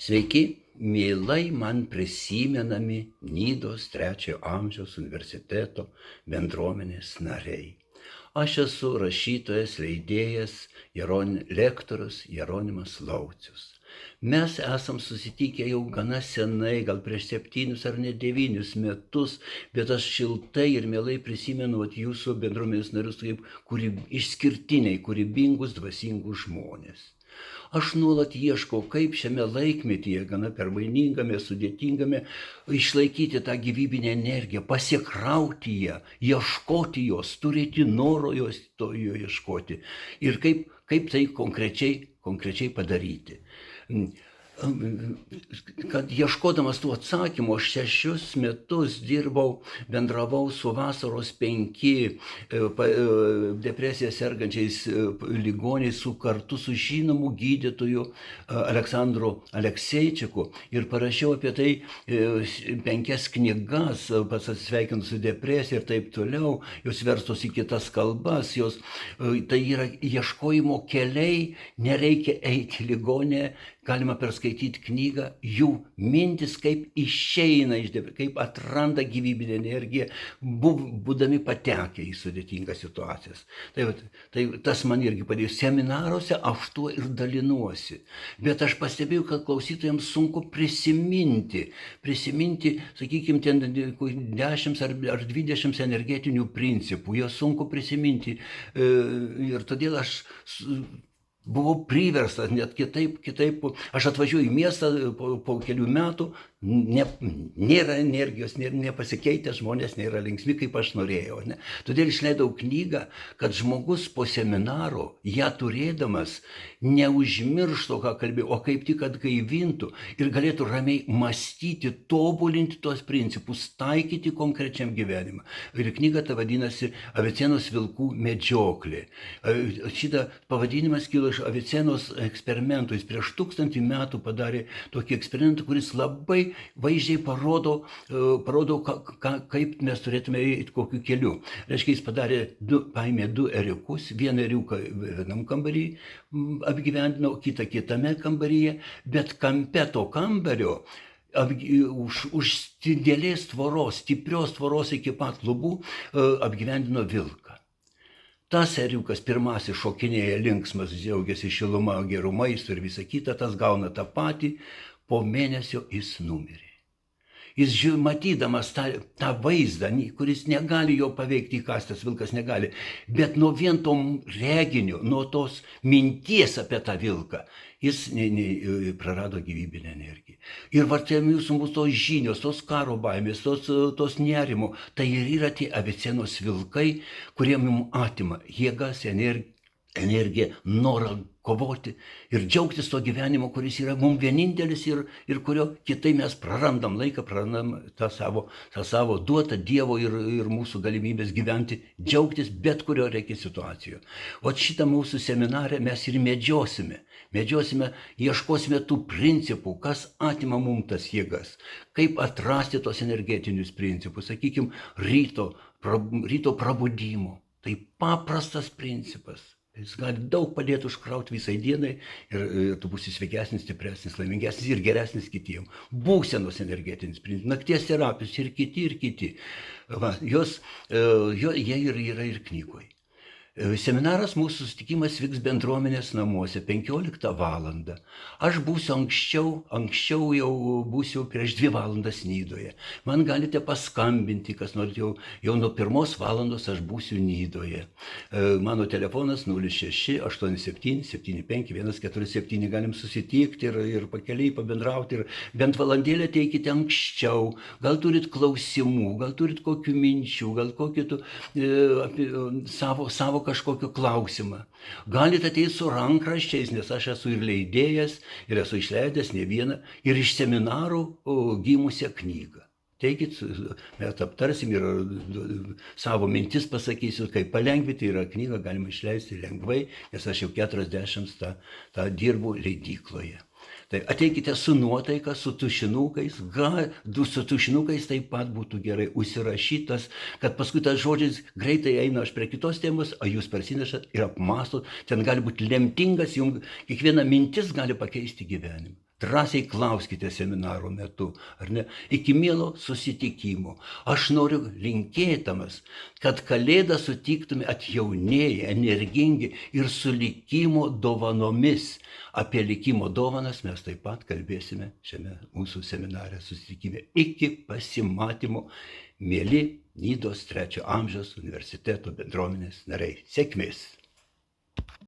Sveiki, mielai man prisimenami Nidos 3 amžiaus universiteto bendruomenės nariai. Aš esu rašytojas, leidėjas, lektorius Jeronimas Laucius. Mes esam susitikę jau gana senai, gal prieš 7 ar net 9 metus, bet aš šiltai ir mielai prisimenu jūsų bendruomenės narius kaip išskirtiniai, kūrybingus, dvasingus žmonės. Aš nuolat ieškau, kaip šiame laikmetyje, gana permainingame, sudėtingame, išlaikyti tą gyvybinę energiją, pasikrauti ją, ieškoti jos, turėti noro jos to ieškoti ir kaip tai konkrečiai padaryti. Kad ieškodamas tų atsakymų, aš 6 metus bendravau su Vasaros 5 depresiją sergančiais ligoniais kartu su žinomu gydytoju Aleksandru Alekseičiku ir parašiau apie tai 5 knygas, pats atsisveikinu su depresija ir taip toliau, jos verstos į kitas kalbas, tai yra ieškojimo keliai, nereikia eiti į ligoninę, galima perskaityti knygą, jų mintis kaip išeina iš depresijos, kaip atranda gyvybinę energiją, būdami patekę į sudėtingas situacijas. Tai tas man irgi padėjo. Seminaruose aš tuo ir dalinuosi. Bet aš pastebėjau, kad klausytojams sunku prisiminti, sakykime, ten 10 ar 20 energetinių principų. Jie sunku prisiminti. Ir todėl aš buvau priverstas net kitaip. Aš atvažiuoju į miestą po kelių metų, nėra energijos, nepasikeitę žmonės, nėra linksmi, kaip aš norėjau. Ne? Todėl išleidau knygą, kad žmogus po seminaro, ją turėdamas, neužmirštų, ką kalbėjau, o kaip tik atgaivintų ir galėtų ramiai mąstyti, tobulinti tuos principus, taikyti konkrečiam gyvenimą. Ir knyga ta vadinasi Avicienos vilkų medžioklė. Šitą pavadinimas kilo iš Avicenos eksperimentų. Jis prieš 1000 metų padarė tokį eksperimentą, kuris labai vaizdžiai parodo, kaip mes turėtume eiti kokiu keliu. Reiškia, jis paėmė 2 ėriukus, vieną ėriuką vienam kambarį apgyvendino, kitą kitame kambaryje, bet kampe to kambario už didelės tvoros, stiprios tvoros iki pat lubų apgyvendino vilką. Tas ėriukas pirmasis šokinėja linksmas, džiaugiasi šiluma, gerų maisto ir visa kita, tas gauna tą patį, po mėnesio jis numirė. Jis matydamas tą vaizdą, kuris negali jo paveikti, įkastas vilkas negali, bet nuo vien to reginio, nuo tos minties apie tą vilką, jis prarado gyvybinę energiją. Ir vartėm jūsų mūsų tos žinios, tos karo baimės, tos nerimo, tai ir yra tie Avicienos vilkai, kurie mums atima jėgas, energiją, norą kovoti ir džiaugtis to gyvenimo, kuris yra mums vienintelis ir kurio kitai mes prarandam laiką, prarandam tą savo duotą Dievo ir mūsų galimybės gyventi, džiaugtis bet kurio reikia situacijoje. O šitą mūsų seminarę mes ir medžiosime, ieškosime tų principų, kas atima mums tas jėgas, kaip atrasti tos energetinius principus, sakykime, ryto prabudimo. Tai paprastas principas. Jis gali daug padėti užkrauti visai dienai ir tu būsi sveikesnis, stipresnis, laimingesnis ir geresnis kitiem. Būsenos energetinis principas, nakties terapijos ir kiti. Jie yra ir knygoje. Seminaras mūsų susitikimas vyks bendruomenės namuose 15 valandą. Aš būsiu anksčiau jau būsiu prieš 2 valandas Nidoje. Man galite paskambinti, kas norite, jau nuo 1 valandos aš būsiu Nidoje. Mano telefonas 06 87 75 147, galim susitikti ir pakeliai pabendrauti ir bent valandėlę ateikite anksčiau. Gal turit klausimų, gal turit kokių minčių, gal savo kažkokį klausimą. Galite ateiti su rankraščiais, nes aš esu ir leidėjas, ir esu išleidęs ne vieną, ir iš seminarų gimusią knygą. Teikit, mes aptarsim ir savo mintis pasakysiu, kaip palengvinti, yra knygą galima išleisti lengvai, nes aš jau 40 tą dirbu leidykloje. Tai ateikite su nuotaika, su tušinukais, su tušinukais taip pat būtų gerai užsirašytas, kad paskui tas žodžiais greitai eina aš prie kitos temos, o jūs parsinešat ir apmąstot, ten gali būti lemtingas, jums kiekviena mintis gali pakeisti gyvenimą. Drąsiai klauskite seminaro metu, ar ne? Iki mielo susitikimo. Aš noriu linkėdamas, kad Kalėdą sutiktume atjaunėję, energingi ir su likimo dovanomis. Apie likimo dovanas mes taip pat kalbėsime šiame mūsų seminare susitikime. Iki pasimatymo, mieli Nidos 3 amžiaus universiteto bendruomenės nariai. Sėkmės!